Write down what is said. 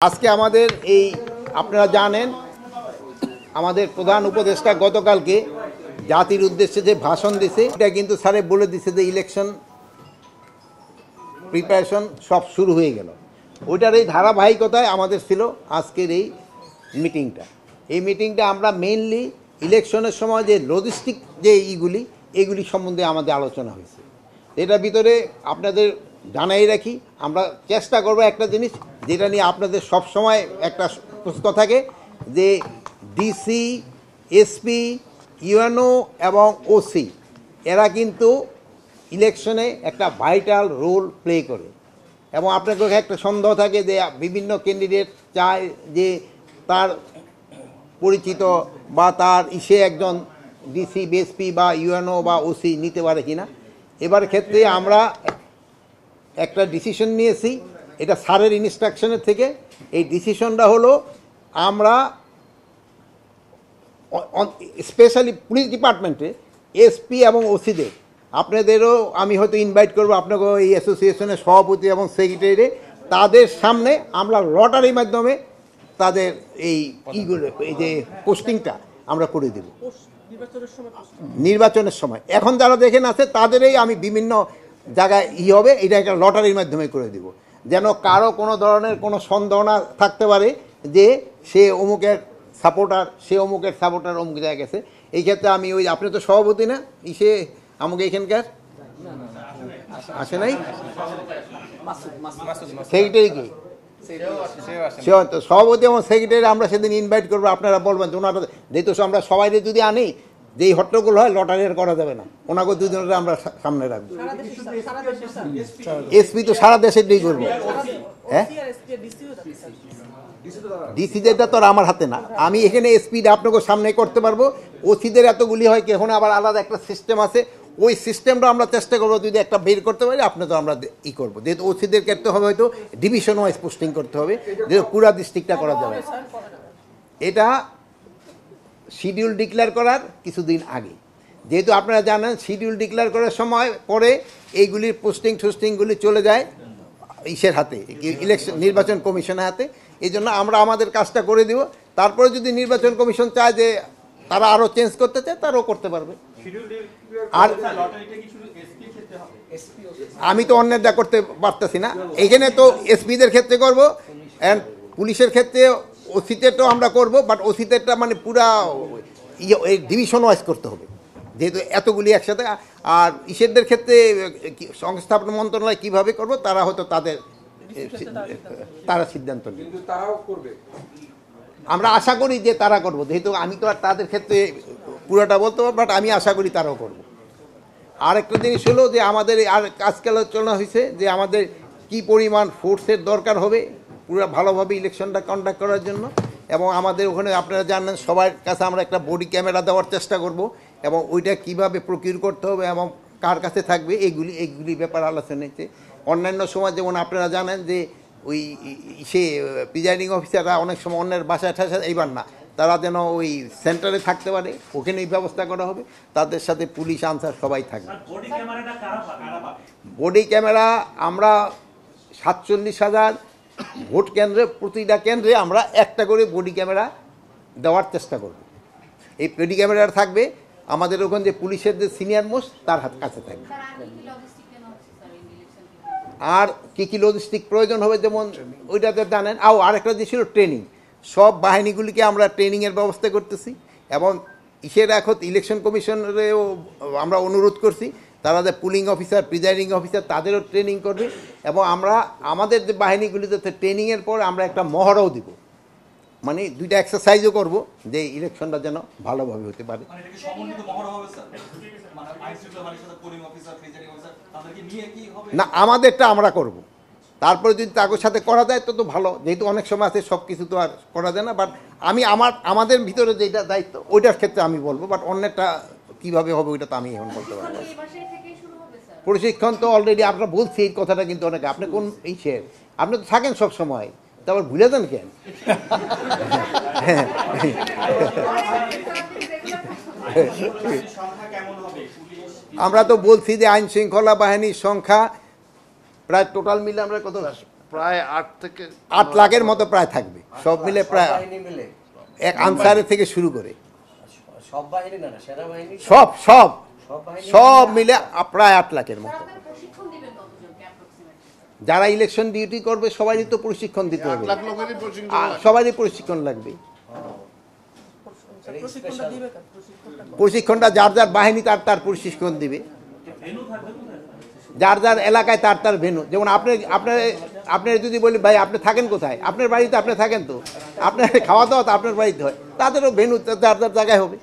আজকে আমাদের এই আপনারা জানেন আমাদের প্রধান উপদেষ্টা গতকালকে জাতির উদ্দেশ্যে যে ভাষণ দিয়েছে এটা কিন্তু স্যারে বলে দিয়েছে যে ইলেকশন প্রিপারেশন সব শুরু হয়ে গেল। ওইটার এই ধারাবাহিকতায় আমাদের ছিল আজকের এই মিটিংটা। এই মিটিংটা আমরা মেইনলি ইলেকশনের সময় যে লজিস্টিক যে এগুলি সম্বন্ধে আমাদের আলোচনা হয়েছে। এটার ভিতরে আপনাদের জানাই রাখি, আমরা চেষ্টা করব একটা জিনিস যেটা নিয়ে আপনাদের সব সময় একটা প্রশ্ন থাকে যে ডিসি, এসপি, ইউএনও এবং ওসি এরা কিন্তু ইলেকশনে একটা ভাইটাল রোল প্লে করে এবং আপনার একটা সন্দেহ থাকে যে বিভিন্ন ক্যান্ডিডেট চায় যে তার পরিচিত বা তার একজন ডিসি, বিএসপি বা ইউএনও বা ওসি নিতে পারে কিনা। এবার ক্ষেত্রে আমরা একটা ডিসিশন নিয়েছি, এটা স্যারের ইনস্ট্রাকশনের থেকে। এই ডিসিশনটা হলো আমরা স্পেশালি পুলিশ ডিপার্টমেন্টে এসপি এবং ওসিদের আপনাদেরও আমি হয়তো ইনভাইট করবো, আপনাকে এই অ্যাসোসিয়েশনের সভাপতি এবং সেক্রেটারি, তাদের সামনে আমরা লটারির মাধ্যমে তাদের এই যে পোস্টিংটা আমরা করে দেব নির্বাচনের সময়। এখন যারা দেখেন আছে তাদেরই আমি বিভিন্ন জায়গায় হবে, এটা একটা লটারির মাধ্যমে করে দিব, যেন কারো কোনো ধরনের কোনো সন্দেহ না থাকতে পারে যে সে অমুকের সাপোর্টার অমুক জায়গায় গেছে। এই ক্ষেত্রে আমি ওই আপনি তো সভাপতি না, আমাকে এখানকার আসে নাই সেক্রেটারি কি সভাপতি এবং সেক্রেটারি আমরা সেদিন ইনভাইট করবো। আপনারা বলবেন যে ওনারা যেহেতু আমরা সবাই যদি আনি যেই হট্টগোল হয় লটারি আর করা যাবে না, ওনাকে দুজনের আমরা সামনে রাখবো। এসপি তো সারা দেশের দিয়েই করবো। হ্যাঁ, ডিসিদেরটা তো আমার হাতে না, আমি এখানে এসপিটা আপনাকে সামনে করতে পারবো। ওসিদের এতগুলি হয় কি এখন আবার আলাদা একটা সিস্টেম আছে, ওই সিস্টেমটা আমরা চেষ্টা করবো যদি একটা বের করতে পারি আপনি তো আমরা করবো। যেহেতু ওসিদের করতে হবে হয়তো ডিভিশন ওয়াইজ পোস্টিং করতে হবে, যেহেতু পুরা ডিস্ট্রিক্টটা করা যাবে। এটা শিডিউল ডিক্লেয়ার করার কিছুদিন আগে, যেহেতু আপনারা জানেন শিডিউল ডিক্লেয়ার করার সময় পরে এইগুলির পোস্টিংগুলি চলে যায় হাতে, নির্বাচন কমিশনের হাতে। এই জন্য আমরা আমাদের কাজটা করে দিব, তারপরে যদি নির্বাচন কমিশন চায় যে তারা আরও চেঞ্জ করতে চায় তারাও করতে পারবে। আর আমি তো অন্যেরটা করতে পারতেছি না, এখানে তো এসপিদের ক্ষেত্রে করবো অ্যান্ড পুলিশের ক্ষেত্রে ওসিতেরটাও আমরা করবো, বাট ওসিতেরটা মানে পুরা ডিভিশন ওয়াইজ করতে হবে যেহেতু এতগুলি একসাথে। আর ইসেরদের ক্ষেত্রে সংস্থাপন মন্ত্রণালয় কীভাবে করবো তারা হয়তো তারা সিদ্ধান্ত নেবে, আমরা আশা করি যে তারা করবো, যেহেতু আমি তো আর তাদের ক্ষেত্রে পুরোটা বলতে পারবো, বাট আমি আশা করি তারাও করবো। আর একটা জিনিস হলো যে আমাদের আর আজকাল আলোচনা হয়েছে যে আমাদের কি পরিমাণ ফোর্সের দরকার হবে পুরো ভালোভাবে ইলেকশনটা কন্ডাক্ট করার জন্য। এবং আমাদের ওখানে আপনারা জানেন সবার কাছে আমরা একটা বডি ক্যামেরা দেওয়ার চেষ্টা করব এবং ওইটা কিভাবে প্রকিউর করতে হবে এবং কার কাছে থাকবে এইগুলি ব্যাপার আলোচনা হয়েছে। অন্যান্য সময় যেমন আপনারা জানেন যে ওই প্রিজাইডিং অফিসাররা অনেক সময় অন্যের বাসায় ঠাসা, এইবার না, তারা যেন ওই সেন্টারে থাকতে পারে, ওখানেই ব্যবস্থা করা হবে, তাদের সাথে পুলিশ আনসার সবাই থাকবে। বডি ক্যামেরা আমরা 47,000 ভোট কেন্দ্রে প্রতিটা কেন্দ্রে আমরা একটা করে বডি ক্যামেরা দেওয়ার চেষ্টা করব। এই বডি ক্যামেরা থাকবে আমাদের ওখানে যে পুলিশের যে সিনিয়র মোস্ট তার কাছে থাকবে। আর কি লজিস্টিক প্রয়োজন হবে যেমন ওইটাতে জানেন। আরেকটা যে ছিল ট্রেনিং, সব বাহিনীগুলিকে আমরা ট্রেনিংয়ের ব্যবস্থা করতেছি এবং এখন ইলেকশন কমিশনেরও আমরা অনুরোধ করছি তারা যে পুলিং অফিসার, প্রিজাইডিং অফিসার তাদেরও ট্রেনিং করবে এবং আমরা আমাদের যে বাহিনীগুলিতে ট্রেনিংয়ের পর আমরা একটা মহড়াও দিব, মানে দুইটা এক্সারসাইজও করব যে ইলেকশনটা যেন ভালোভাবে হতে পারে। না, আমাদেরটা আমরা করব, তারপরে যদি তাদের সাথে করা যায় তো ভালো, যেহেতু অনেক সময় আছে সব কিছু তো আর করা যায় না। বাট আমি আমাদের ভিতরে যেটা দায়িত্ব ওইটার ক্ষেত্রে আমি বলবো, বাট অন্যটা কীভাবে হবে ওইটা তো আমি এখন বলতে পারবো। প্রশিক্ষণ তো অলরেডি আপনারা বলছি এই কথাটা, কিন্তু অনেকে আপনি কোন আপনি তো থাকেন সব সময়, তারপর ভুলে যান কেন? আমরা তো বলছি যে আইন শৃঙ্খলা বাহিনীর সংখ্যা প্রায় টোটাল মিলে আমরা কত প্রায় 8 থেকে 8 লাখের মতো প্রায় থাকবে, সব মিলে প্রায় বাহিনী মিলে এক আনসারের থেকে শুরু করে সব বাহিনী না সেনাবাহিনী সব সব সব বাহিনী সব মিলে প্রায় 8 লাখের মতো। আপনারা প্রশিক্ষণ দিবেন কতজনকে অ্যাপ্রক্সিমেটলি? যারা ইলেকশন ডিউটি করবে সবারই তো প্রশিক্ষণ দিতে 8 হবে, লাখ লোকেরই প্রশিক্ষণ আর লাগে। সবারই প্রশিক্ষণ লাগবে। প্রশিক্ষণটা যার যার বাহিনী তার তার প্রশিক্ষণ দিবে, যার যার এলাকায় তার তার ভেন্যু। যেমন আপনার যদি বলি ভাই আপনি থাকেন কোথায়, আপনার বাড়িতে আপনি থাকেন, তো আপনার খাওয়া দাওয়া তো আপনার বাড়িতে হয়, তাদেরও ভেন্যু যার যার জায়গায় হবে।